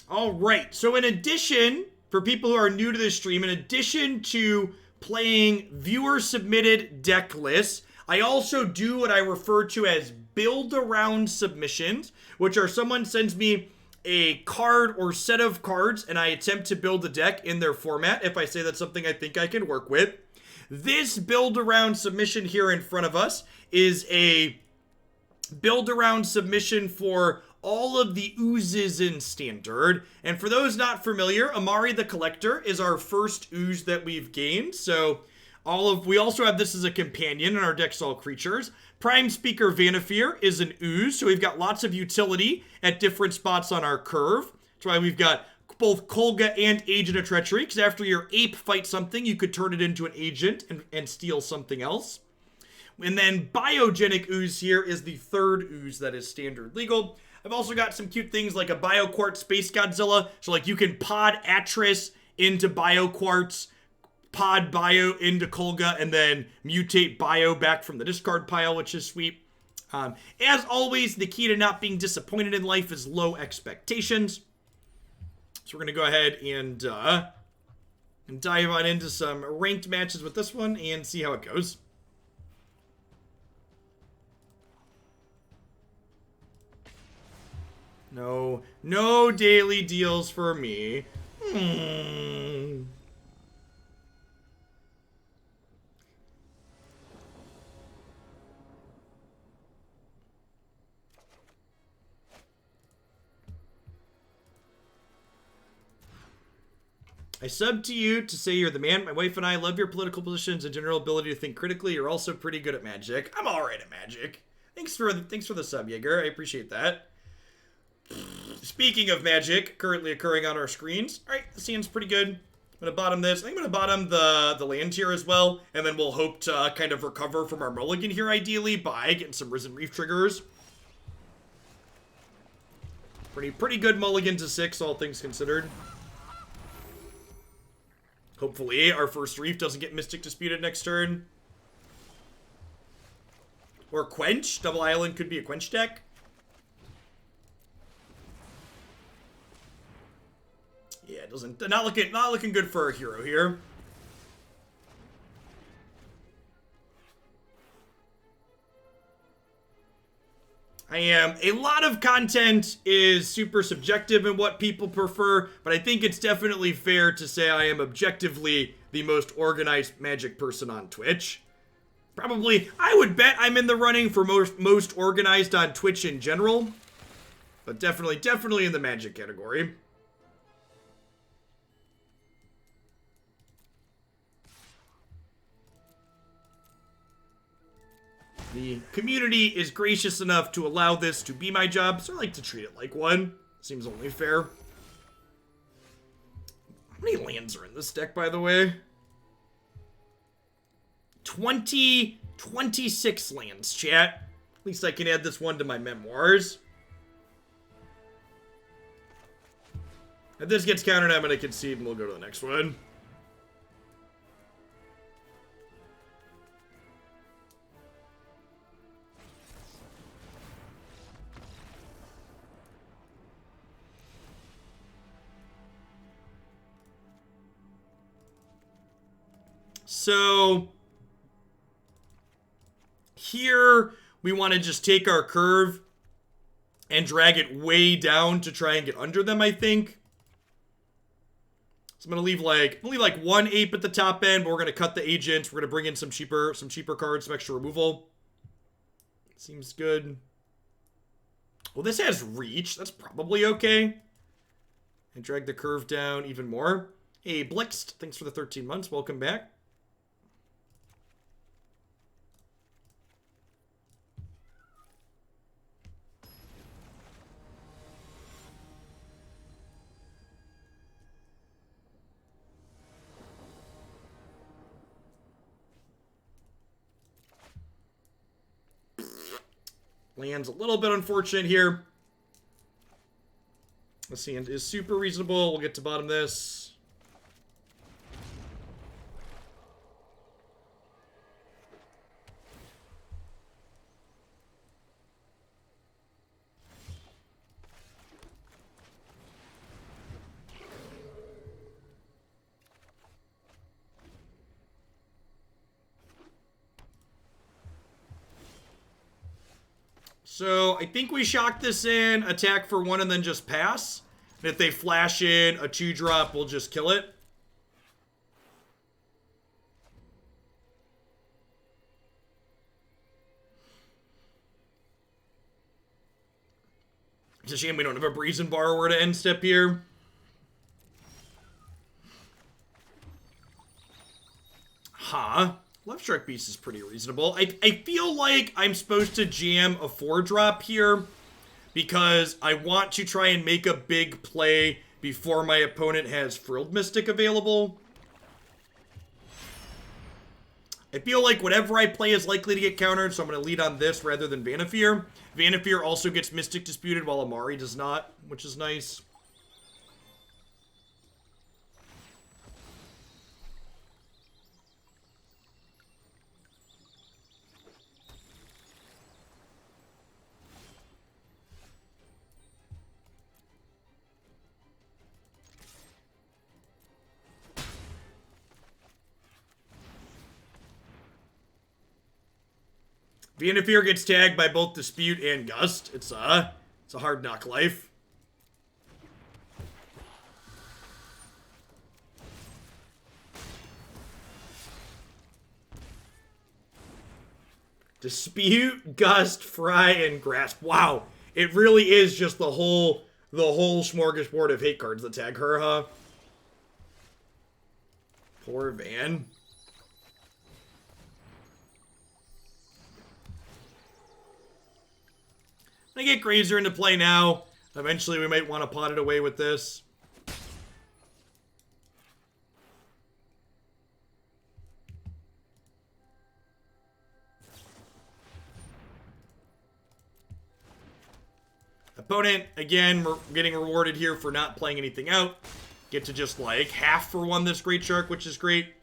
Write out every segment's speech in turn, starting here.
All right, so in addition, for people who are new to this stream, in addition to playing viewer-submitted deck lists, I also do what I refer to as build-around submissions, which are someone sends me a card or set of cards, and I attempt to build a deck in their format if I say that's something I think I can work with. This build-around submission here in front of us is a build-around submission for all of the oozes in Standard. And for those not familiar, Umori the Collector is our first ooze that we've gained. So we also have this as a companion in our deck's all creatures. Prime Speaker Vannifar is an ooze, so we've got lots of utility at different spots on our curve. That's why we've got both Kogla and Agent of Treachery, because after your ape fights something, you could turn it into an agent and steal something else. And then Biogenic Ooze here is the third ooze that is standard legal. I've also got some cute things like a BioQuartz Space Godzilla. So like you can pod Atris into BioQuartz, pod Bio into Kogla, and then mutate Bio back from the discard pile, which is sweet. As always, the key to not being disappointed in life is low expectations. So we're going to go ahead and dive on into some ranked matches with this one and see how it goes. No daily deals for me. I sub to you to say you're the man. My wife and I love your political positions and general ability to think critically. You're also pretty good at Magic. I'm alright at Magic. Thanks for the sub, Jaeger. I appreciate that. Speaking of Magic, currently occurring on our screens. Alright, the scene's pretty good. I'm going to bottom this. I think I'm going to bottom the land here as well. And then we'll hope to kind of recover from our mulligan here, ideally, by getting some Risen Reef triggers. Pretty good mulligan to 6, all things considered. Hopefully, our first Reef doesn't get Mystic Disputed next turn. Or Quench. Double Island could be a Quench deck. Yeah, it doesn't. Not looking good for our hero here. A lot of content is super subjective in what people prefer, but I think it's definitely fair to say I am objectively the most organized Magic person on Twitch. Probably, I would bet I'm in the running for most organized on Twitch in general, but definitely in the Magic category. The community is gracious enough to allow this to be my job, so I like to treat it like one. Seems only fair. How many lands are in this deck, by the way? 26 lands, chat. At least I can add this one to my memoirs. If this gets countered, I'm going to concede and we'll go to the next one. So here we want to just take our curve and drag it way down to try and get under them, I think. So I'm gonna leave like one ape at the top end, but we're gonna cut the agent. We're gonna bring in some cheaper cards, some extra removal. Seems good. Well, this has reach. That's probably okay. And drag the curve down even more. Hey, Blixt, thanks for the 13 months. Welcome back. Land's a little bit unfortunate here. The sand is super reasonable. We'll get to bottom this. So I think we shock this in, attack for 1, and then just pass. And if they flash in a 2-drop, we'll just kill it. It's a shame we don't have a Brazen Borrower to end step here. Huh. Lovestruck Beast is pretty reasonable. I feel like I'm supposed to jam a 4-drop here because I want to try and make a big play before my opponent has Frilled Mystic available. I feel like whatever I play is likely to get countered, so I'm going to lead on this rather than Vannifar. Vannifar also gets Mystic Disputed while Umori does not, which is nice. Vannifar gets tagged by both Dispute and Gust. It's a hard knock life. Dispute, Gust, Fry, and Grasp. Wow. It really is just the whole smorgasbord of hate cards that tag her, huh? Poor Van. I get Grazer into play now. Eventually, we might want to pot it away with this. Opponent, again, we're getting rewarded here for not playing anything out. Get to just, like, half for 1 this Great Shark, which is great.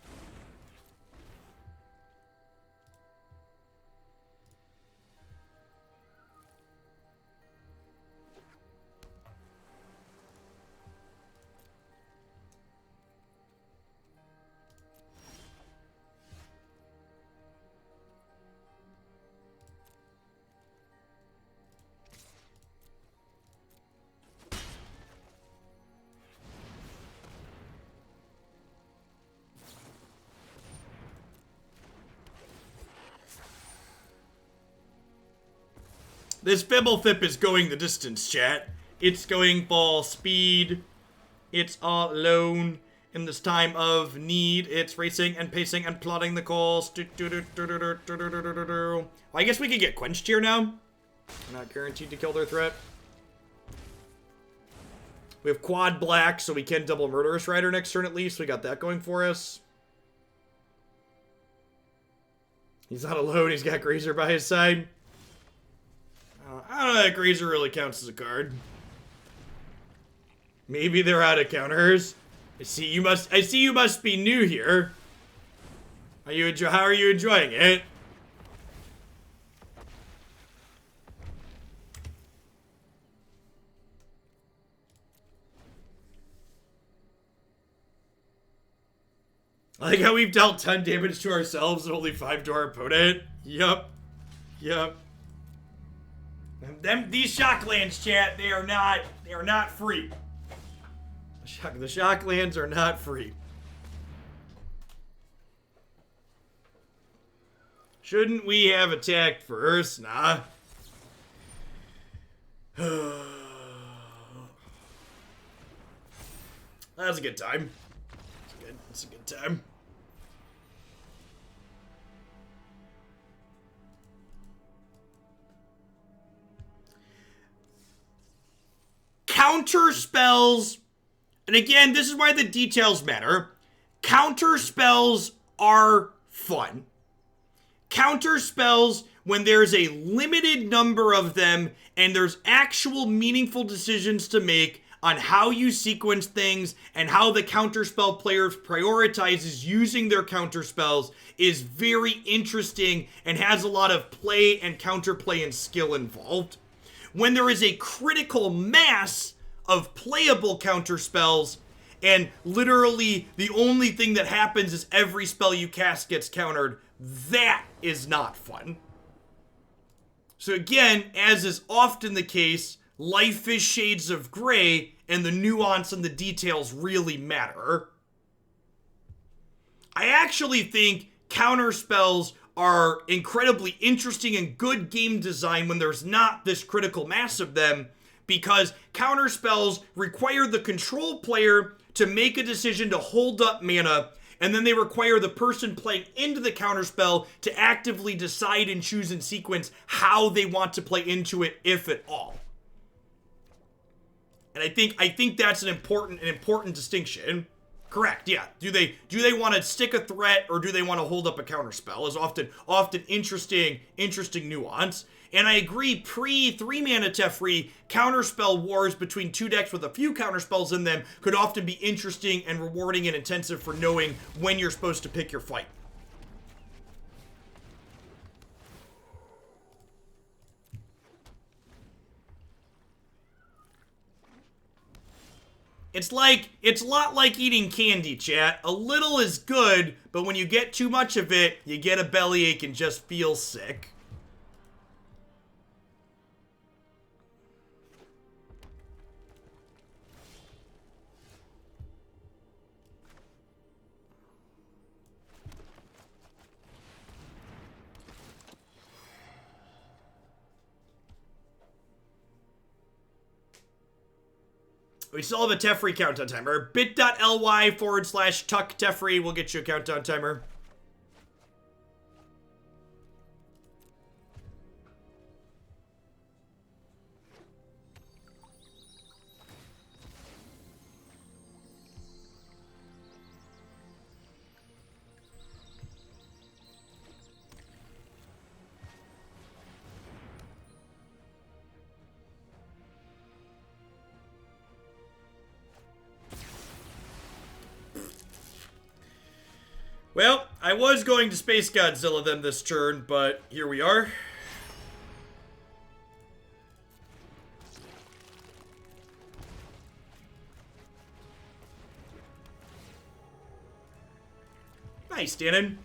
This Fblthp is going the distance, chat. It's going ball speed. It's all alone in this time of need. It's racing and pacing and plotting the calls. Well, I guess we could get quenched here now. We're not guaranteed to kill their threat. We have quad black, so we can double Murderous Rider next turn at least. We got that going for us. He's not alone. He's got Grazer by his side. I don't know that Grazer really counts as a card. Maybe they're out of counters. I see you must be new here. How are you enjoying it? I like how we've dealt 10 damage to ourselves and only 5 to our opponent. Yup. These shock lands, chat, they are not free. The shock lands are not free. Shouldn't we have attacked first? Nah. That was a good time. It's a good time. Counter spells, and again, this is why the details matter. Counter spells are fun. Counter spells, when there's a limited number of them and there's actual meaningful decisions to make on how you sequence things and how the counterspell player prioritizes using their counterspells, is very interesting and has a lot of play and counterplay and skill involved. When there is a critical mass of playable counterspells, and literally the only thing that happens is every spell you cast gets countered, that is not fun. So again, as is often the case, life is shades of gray, and the nuance and the details really matter. I actually think counterspells are incredibly interesting and good game design when there's not this critical mass of them, because counterspells require the control player to make a decision to hold up mana, and then they require the person playing into the counterspell to actively decide and choose in sequence how they want to play into it, if at all. And I think that's an important distinction. Correct, yeah. Do they want to stick a threat, or do they want to hold up a counterspell? Is often interesting nuance. And I agree, pre-3 mana Teferi, counterspell wars between two decks with a few counterspells in them could often be interesting and rewarding and intensive for knowing when you're supposed to pick your fight. It's a lot like eating candy, chat. A little is good, but when you get too much of it, you get a bellyache and just feel sick. We still have a Teferi countdown timer. bit.ly/tuck Teferi will get you a countdown timer. Well, I was going to Space Godzilla them this turn, but here we are. Nice, Dannon.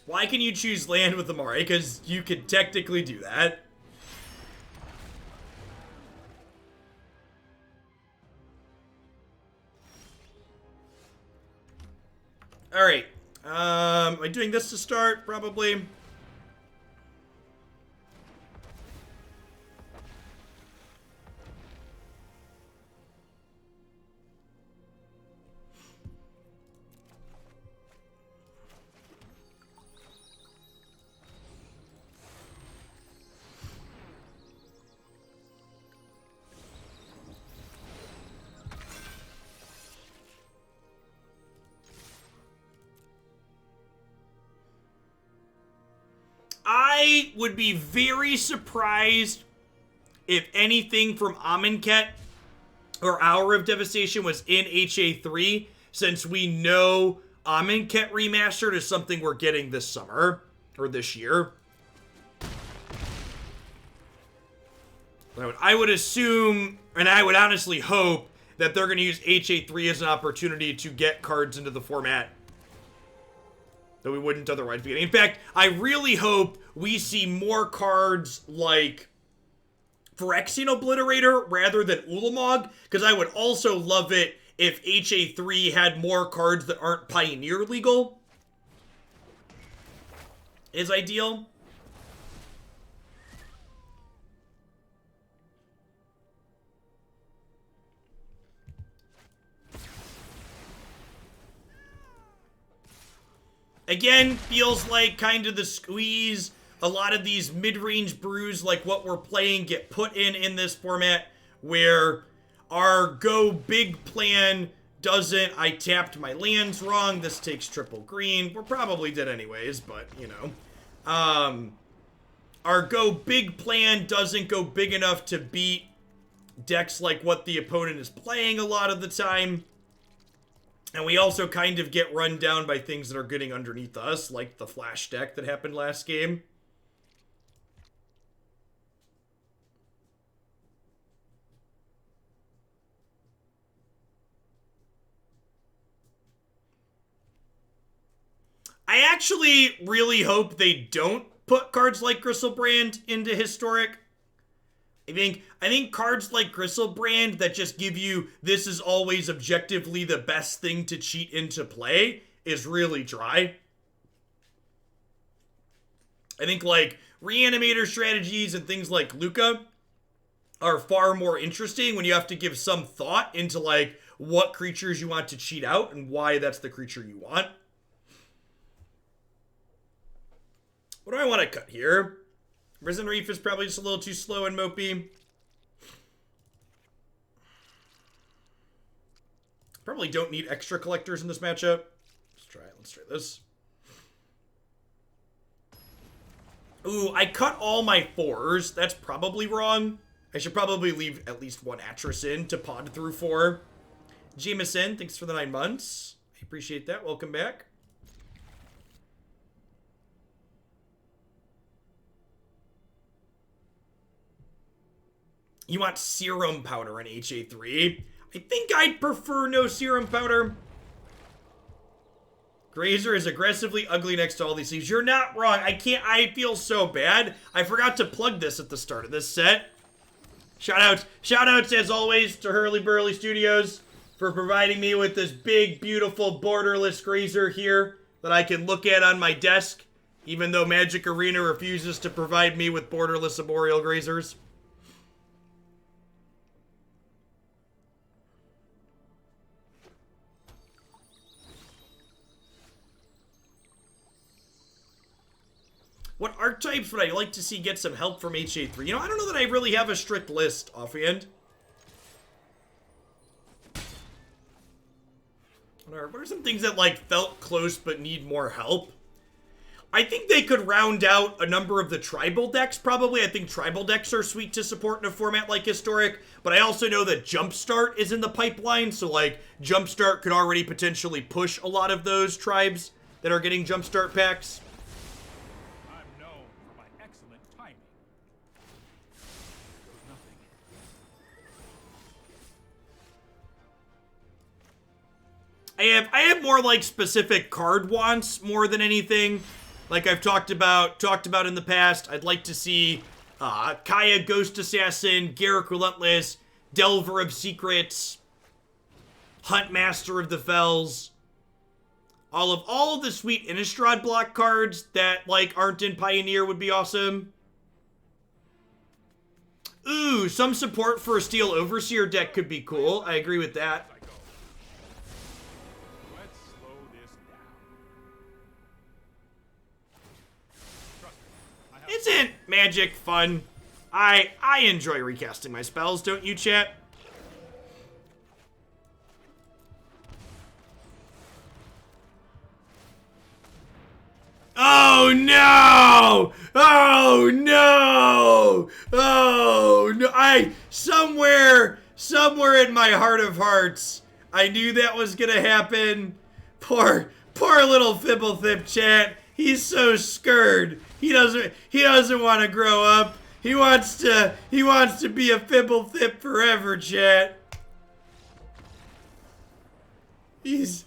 Why can you choose land with Umori? Because you could technically do that. Alright. Am I doing this to start? Probably. I would be very surprised if anything from Amonkhet or Hour of Devastation was in HA3, since we know Amonkhet Remastered is something we're getting this summer, or this year. I would assume, and I would honestly hope, that they're going to use HA3 as an opportunity to get cards into the format that we wouldn't otherwise be getting. In fact, I really hope we see more cards like Phyrexian Obliterator rather than Ulamog, because I would also love it if HA3 had more cards that aren't Pioneer legal. Is ideal. Again, feels like kind of the squeeze. A lot of these mid-range brews, like what we're playing, get put in this format, where our go big plan doesn't. I tapped my lands wrong. This takes triple green. We're probably dead anyways, but, you know. Our go big plan doesn't go big enough to beat decks like what the opponent is playing a lot of the time. And we also kind of get run down by things that are getting underneath us, like the flash deck that happened last game. I actually really hope they don't put cards like Gristlebrand into Historic. I think cards like Gristlebrand that just give you this is always objectively the best thing to cheat into play is really dry. I think like Reanimator strategies and things like Luca are far more interesting when you have to give some thought into like what creatures you want to cheat out and why that's the creature you want. What do I want to cut here? Risen Reef is probably just a little too slow and mopey. Probably don't need extra collectors in this matchup. Let's try it. Let's try this. Ooh, I cut all my 4s. That's probably wrong. I should probably leave at least one Atris in to pod through 4. Jameson, thanks for the 9 months. I appreciate that. Welcome back. You want serum powder in HA3? I think I'd prefer no serum powder. Grazer is aggressively ugly next to all these things. You're not wrong. I feel so bad. I forgot to plug this at the start of this set. Shoutouts as always to Hurly Burly Studios for providing me with this big, beautiful, borderless Grazer here that I can look at on my desk, even though Magic Arena refuses to provide me with borderless Arboreal Grazers. What archetypes would I like to see get some help from HA3? You know, I don't know that I really have a strict list offhand. What are some things that, like, felt close but need more help? I think they could round out a number of the tribal decks, probably. I think tribal decks are sweet to support in a format like Historic, but I also know that Jumpstart is in the pipeline, so, like, Jumpstart could already potentially push a lot of those tribes that are getting Jumpstart packs. I have more like specific card wants more than anything. Like I've talked about in the past. I'd like to see Kaya Ghost Assassin, Garruk Relentless, Delver of Secrets, Hunt Master of the Fells. All of the sweet Innistrad block cards that like aren't in Pioneer would be awesome. Ooh, some support for a Steel Overseer deck could be cool. I agree with that. Isn't Magic fun? I enjoy recasting my spells, don't you, chat? Oh no! Oh no! Oh no! Somewhere in my heart of hearts, I knew that was gonna happen. Poor little Fblthp, chat. He's so scared. He doesn't want to grow up. He wants to be a Fblthp forever, chat. He's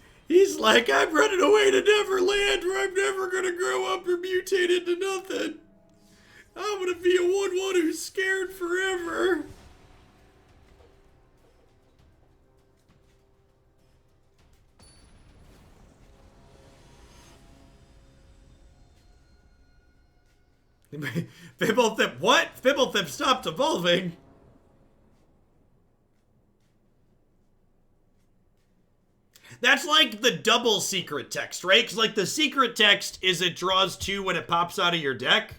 like, I'm running away to Neverland where I'm never gonna grow up or mutate into nothing. I'm gonna be a 1/1 who's scared forever. Fblthp, what? Fblthp stopped evolving. That's like the double secret text, right? Because like the secret text is it draws 2 when it pops out of your deck.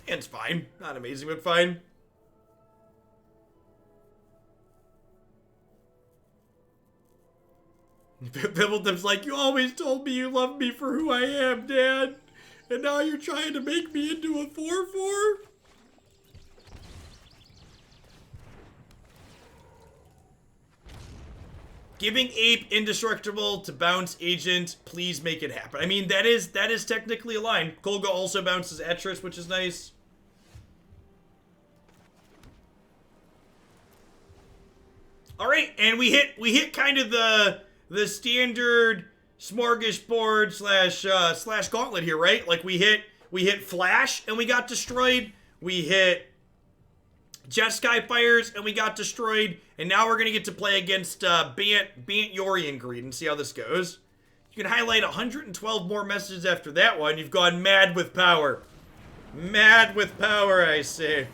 It's fine. Not amazing, but fine. Fblthp's like, you always told me you loved me for who I am, Dad. And now you're trying to make me into a 4/4? Giving Ape indestructible to bounce Agent, please make it happen. I mean, that is technically a line. Kogla also bounces Atris, which is nice. All right, and we hit kind of the standard smorgasbord slash gauntlet here, right? Like we hit Flash and we got destroyed. We hit Jeskai fires and we got destroyed. And now we're gonna get to play against Bant Yorian Greed and see how this goes. You can highlight 112 more messages after that one. You've gone mad with power. Mad with power, I say.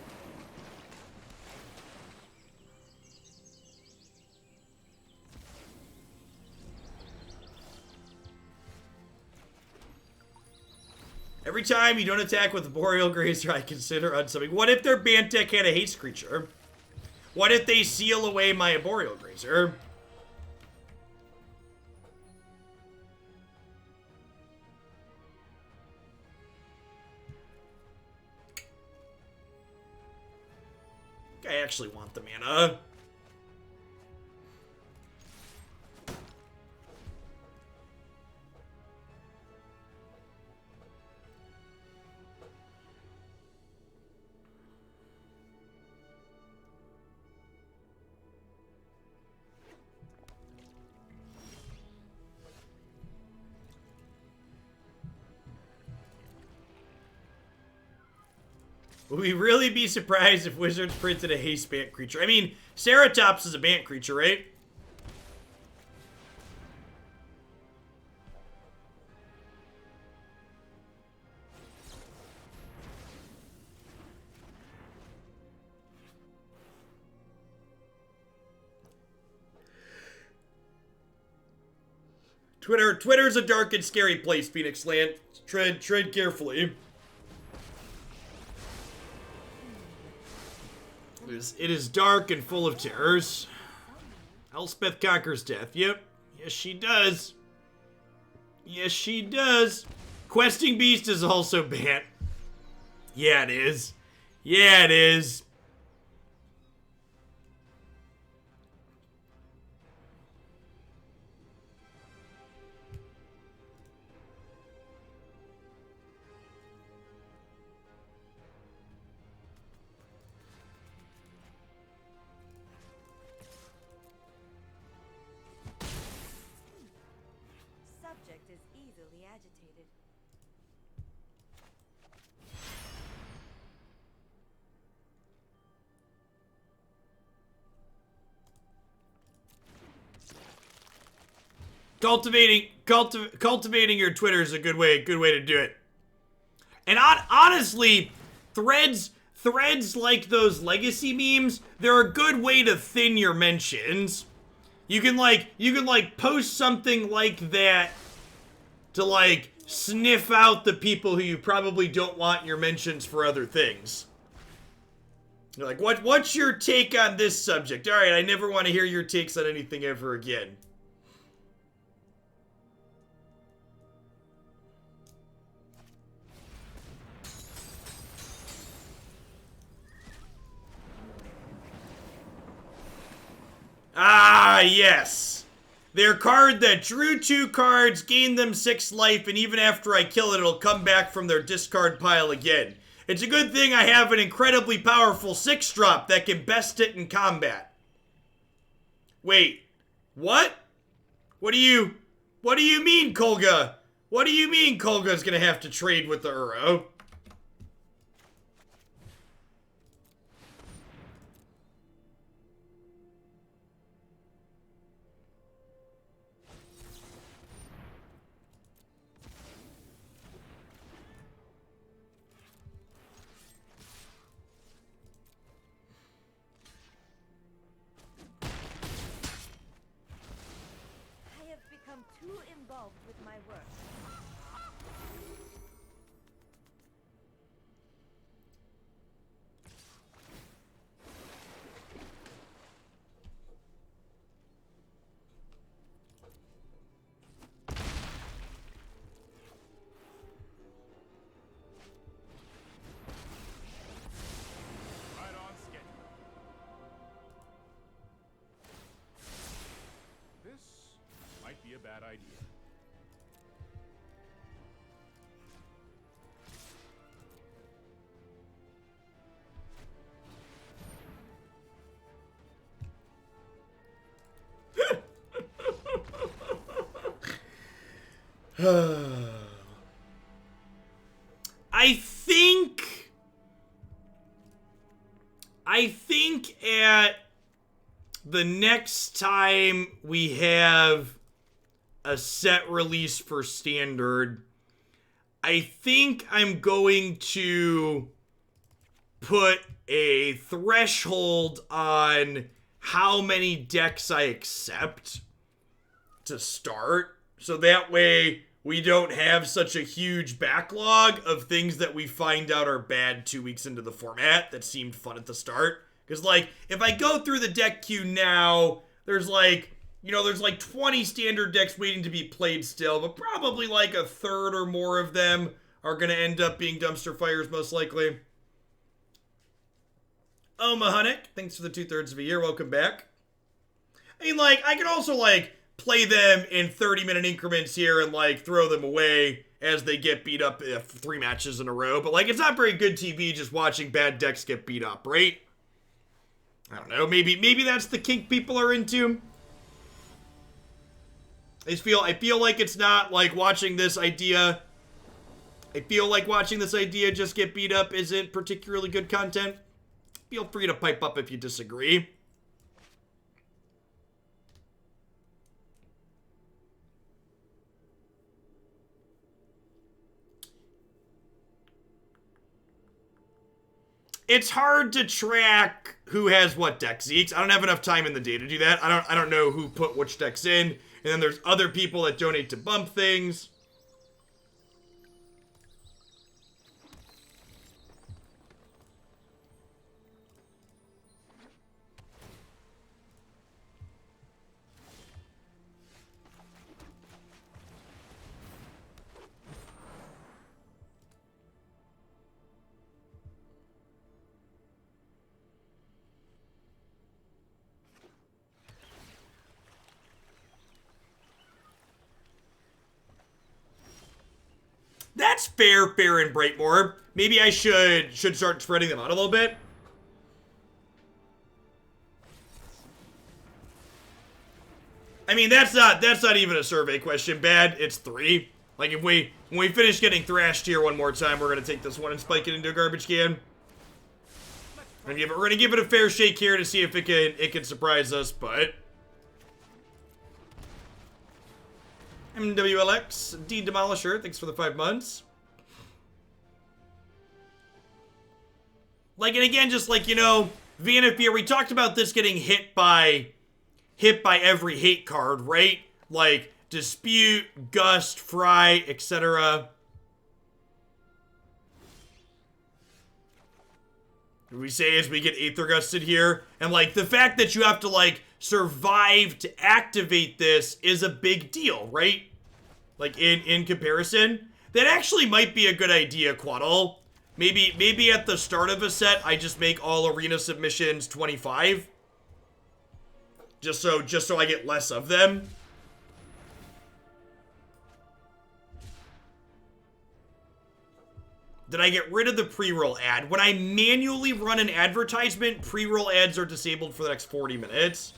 Every time you don't attack with Arboreal Grazer, I consider unsubbing. What if their Bant deck had a haste creature? What if they seal away my Arboreal Grazer? I actually want the mana. Would we really be surprised if Wizards printed a haste Bant creature? I mean, Ceratops is a Bant creature, right? Twitter's a dark and scary place, Phoenix Land. Tread carefully. It is dark and full of terrors. Elspeth conquers death. Yep. Yes, she does. Yes, she does. Questing Beast is also banned. Yeah, it is. Yeah, it is. Cultivating your Twitter is a good way to do it. And honestly, threads like those legacy memes, they're a good way to thin your mentions. You can post something like that to like sniff out the people who you probably don't want your mentions for other things. You're like, what's your take on this subject? All right, I never want to hear your takes on anything ever again. Ah, yes. Their card that drew 2 cards, gained them 6 life, and even after I kill it, it'll come back from their discard pile again. It's a good thing I have an incredibly powerful 6-drop that can best it in combat. Wait, what? What do you mean, Kogla? What do you mean Kolga's gonna have to trade with the Uro? idea. I think at the next time we have a set release for Standard, I think I'm going to put a threshold on how many decks I accept to start. So that way we don't have such a huge backlog of things that we find out are bad 2 weeks into the format that seemed fun at the start. Because, like, if I go through the deck queue now, there's like 20 standard decks waiting to be played still, but probably like a third or more of them are going to end up being dumpster fires, most likely. Oh, Mahunick, thanks for the 2/3 of a year. Welcome back. I mean, like, I could also, like, play them in 30-minute increments here and, like, throw them away as they get beat up 3 matches in a row. But, like, it's not very good TV just watching bad decks get beat up, right? I don't know. Maybe that's the kink people are into. I feel like it's not like watching this idea. I feel like watching this idea just get beat up isn't particularly good content. Feel free to pipe up if you disagree. It's hard to track who has what deck, Zeeks. I don't have enough time in the day to do that. I don't know who put which decks in. And then there's other people that donate to bump things. That's fair and Brightmoor. Maybe I should start spreading them out a little bit. I mean, that's not even a survey question. Bad, it's 3. Like, when we finish getting thrashed here one more time, we're gonna take this one and spike it into a garbage can. We're gonna give it a fair shake here to see if it can surprise us, but MWLX, D Demolisher, thanks for the 5 months. Like, and again, just like, you know, Vannifar, we talked about this getting hit by every hate card, right? Like, Dispute, Gust, Fry, etc. We say as we get Aether Gusted here, and like, the fact that you have to, like, survive to activate this is a big deal, right? Like, in comparison. That actually might be a good idea, Quaddle. Maybe at the start of a set, I just make all arena submissions 25. Just so I get less of them. Did I get rid of the pre-roll ad? When I manually run an advertisement, pre-roll ads are disabled for the next 40 minutes.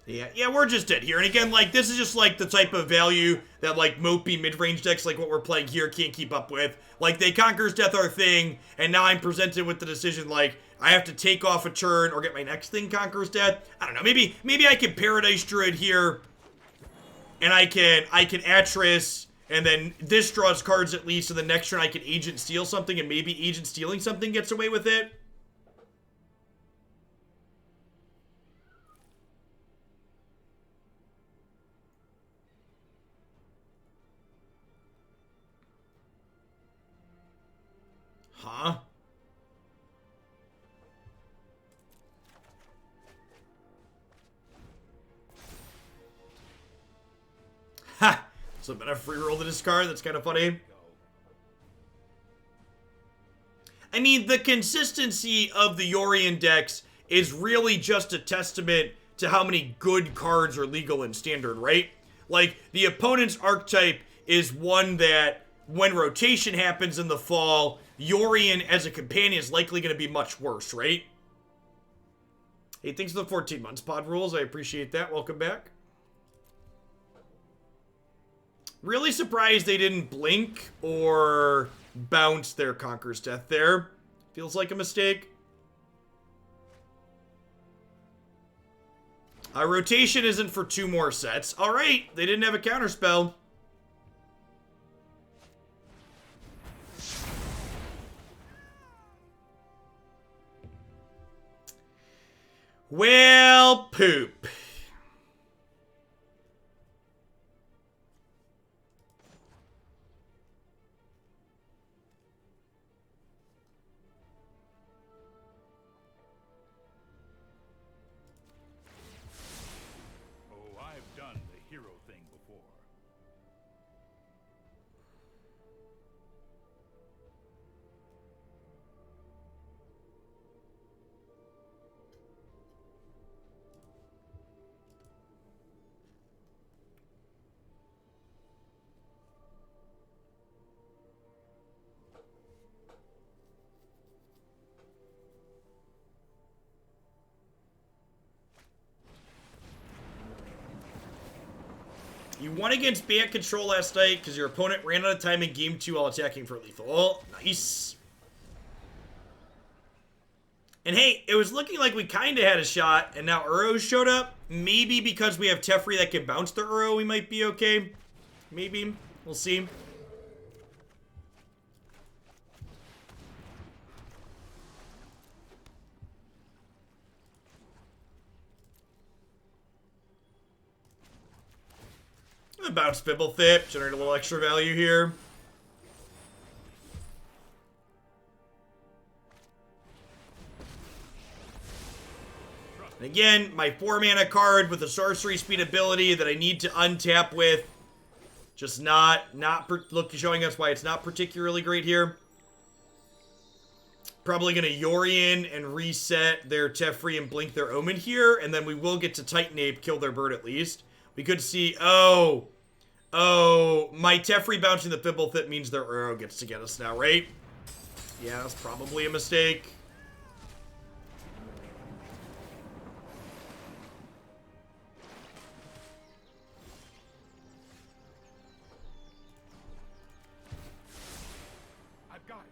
Yeah, we're just dead here. And again, like, this is just, like, the type of value that, like, mopey mid-range decks like what we're playing here can't keep up with. Like, they Conquer's Death our thing, and now I'm presented with the decision, like, I have to take off a turn or get my next thing Conquer's Death. I don't know, maybe I can Paradise Druid here, and I can Atris, and then this draws cards at least, and the next turn I can Agent Steal something, and maybe Agent Stealing something gets away with it. Huh? Ha! So it's been a free roll to discard. That's kind of funny. I mean, the consistency of the Yorion decks is really just a testament to how many good cards are legal in Standard, right? Like, the opponent's archetype is one that, when rotation happens in the fall, Yorion as a companion is likely going to be much worse, right? Hey, thanks for the 14 months, Pod Rules. I appreciate that. Welcome back. Really surprised they didn't blink or bounce their Conqueror's Death there. Feels like a mistake. Rotation isn't for 2 more sets. All right, they didn't have a counterspell. Well, poop. You won against Bant Control last night because your opponent ran out of time in Game 2 while attacking for lethal. Oh, nice. And hey, it was looking like we kind of had a shot, and now Uro showed up. Maybe because we have Teferi that can bounce the Uro, we might be okay. Maybe. We'll see. Bounce Fblthp, generate a little extra value here. And again, my 4-mana card with a sorcery speed ability that I need to untap with. Just showing us why it's not particularly great here. Probably going to Yorion and reset their Teferi and blink their Omen here, and then we will get to Titan Ape, kill their bird at least. We could see, oh, my Teferi bouncing the Fblthp means their Uro gets to get us now, right? Yeah, that's probably a mistake. I've got it.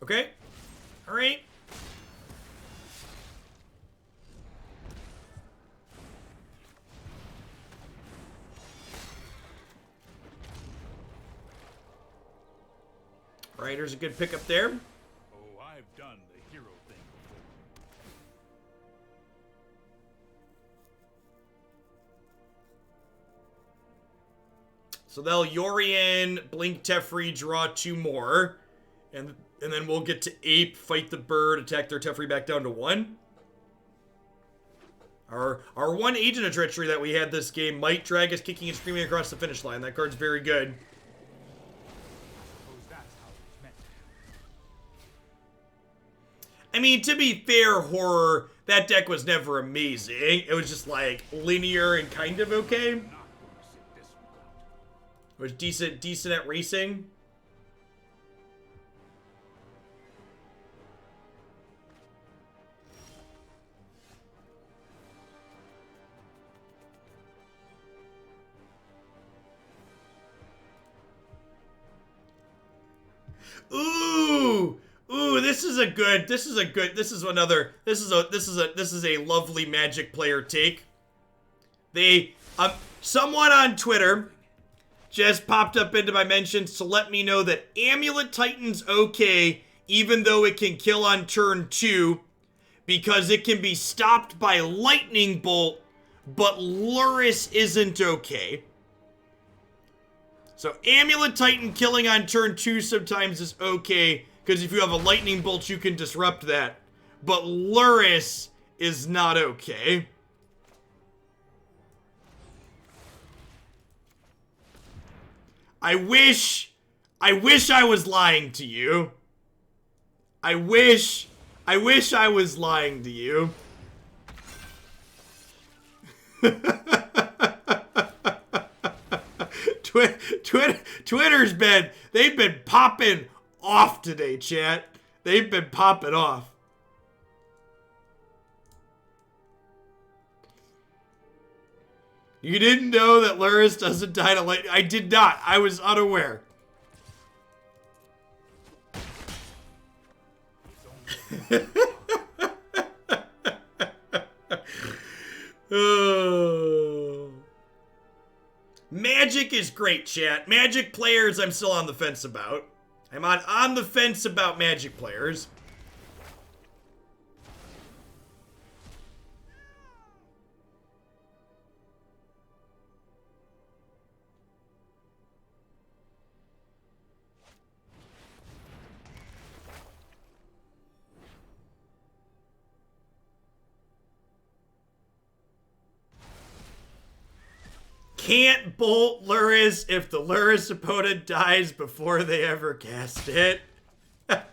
Okay. All right. Rider's a good pickup there. Oh, I've done the hero thing before. So they'll Yorion, blink Teferi, draw 2 more. And then we'll get to Ape, fight the bird, attack their Teferi back down to 1. Our one Agent of Treachery that we had this game might drag us kicking and screaming across the finish line. That card's very good. I mean, to be fair, Horror, that deck was never amazing. It was just, like, linear and kind of okay. It was decent at racing. Ooh, this is a lovely Magic player take. Someone on Twitter just popped up into my mentions to let me know that Amulet Titan's okay, even though it can kill on turn 2, because it can be stopped by Lightning Bolt, but Luris isn't okay. So Amulet Titan killing on turn 2 sometimes is okay, because if you have a Lightning Bolt, you can disrupt that. But Luris is not okay. I wish I was lying to you. I wish I was lying to you. Twitter's they've been popping off today, chat. They've been popping off. You didn't know that Luris doesn't die to light? I did not. I was unaware. Oh. Magic is great, chat. Magic players, I'm still on the fence about. I'm on the fence about Magic players. Can't bolt Luris if the Luris opponent dies before they ever cast it. I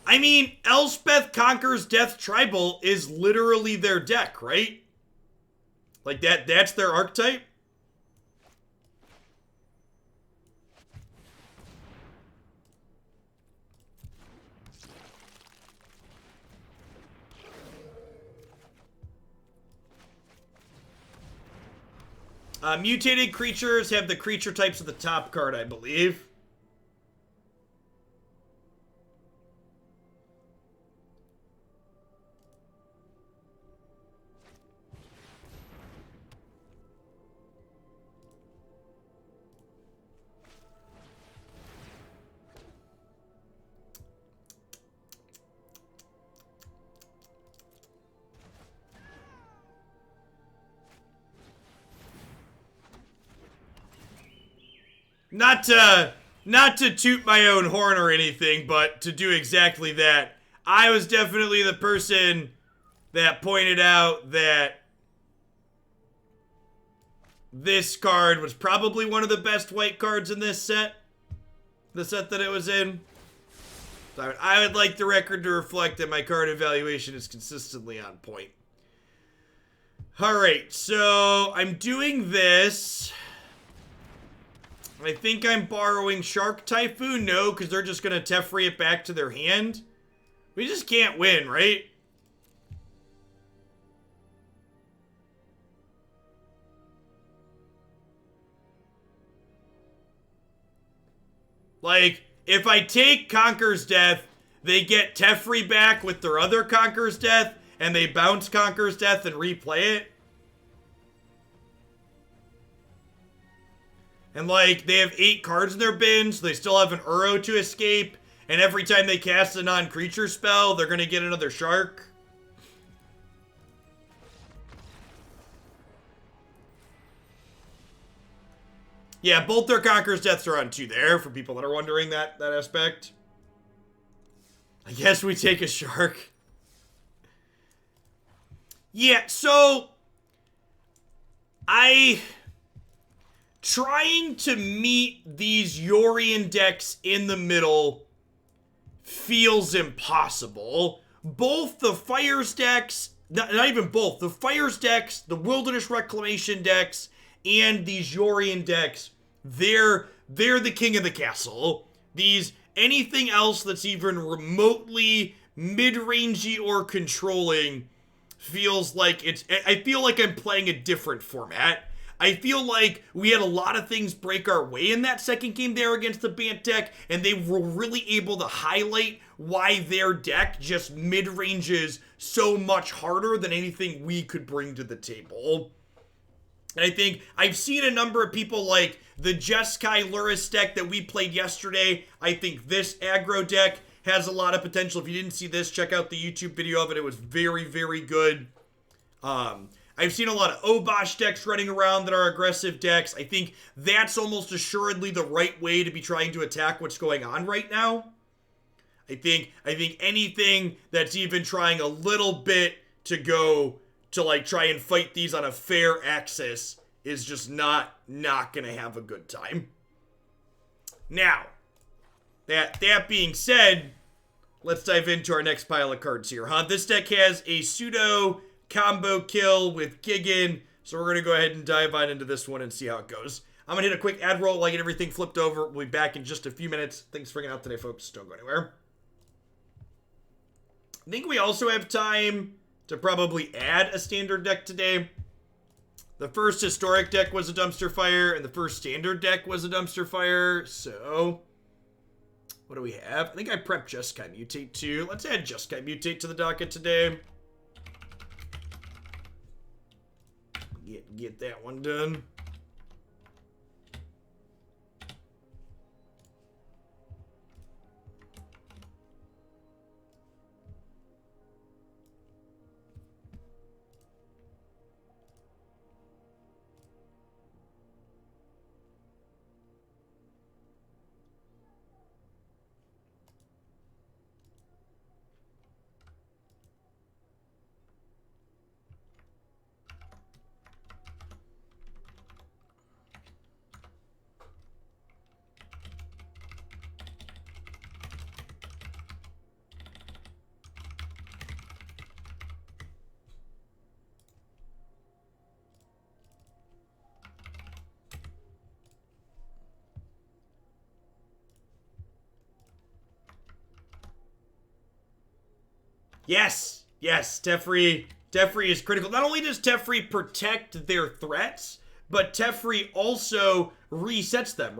mean, Elspeth Conquers Death Tribal is literally their deck, right? Like that's their archetype? Mutated creatures have the creature types of the top card, I believe. Not to toot my own horn or anything, but to do exactly that. I was definitely the person that pointed out that this card was probably one of the best white cards in this set. The set that it was in. So I would like the record to reflect that my card evaluation is consistently on point. Alright, so I'm doing this. I think I'm borrowing Shark Typhoon. No, because they're just going to Teferi it back to their hand. We just can't win, right? Like, if I take Conquer's Death, they get Teferi back with their other Conquer's Death, and they bounce Conquer's Death and replay it. And, like, they have 8 cards in their bin, so they still have an Uro to escape. And every time they cast a non-creature spell, they're going to get another shark. Yeah, both their Conqueror's Deaths are on 2 there, for people that are wondering that aspect. I guess we take a shark. Yeah, so... Trying to meet these Yorion decks in the middle feels impossible. Both the Fires decks, not even both, the Fires decks, the Wilderness Reclamation decks, and these Yorion decks, they're the king of the castle. Anything else that's even remotely mid-rangey or controlling feels like I feel like I'm playing a different format. I feel like we had a lot of things break our way in that second game there against the Bant deck, and they were really able to highlight why their deck just mid-ranges so much harder than anything we could bring to the table. And I think I've seen a number of people like the Jeskai Luris deck that we played yesterday. I think this aggro deck has a lot of potential. If you didn't see this, check out the YouTube video of it. It was very, very good. I've seen a lot of Obosh decks running around that are aggressive decks. I think that's almost assuredly the right way to be trying to attack what's going on right now. I think anything that's even trying a little bit to go to like try and fight these on a fair axis is just not gonna have a good time. Now, that being said, let's dive into our next pile of cards here, huh? This deck has a pseudo combo kill with Gigan, so we're gonna go ahead and dive on into this one and see how it goes. I'm gonna hit a quick ad roll while I get everything flipped over. We'll be back in just a few minutes. Thanks for hanging out today, folks. Don't go anywhere. I think we also have time to probably add a standard deck today. The first historic deck was a dumpster fire, and the first standard deck was a dumpster fire, so what do we have? I think I prepped Jeskai Mutate too. Let's add Jeskai Mutate to the docket today. Get that one done. Yes, Teferi is critical. Not only does Teferi protect their threats, but Teferi also resets them.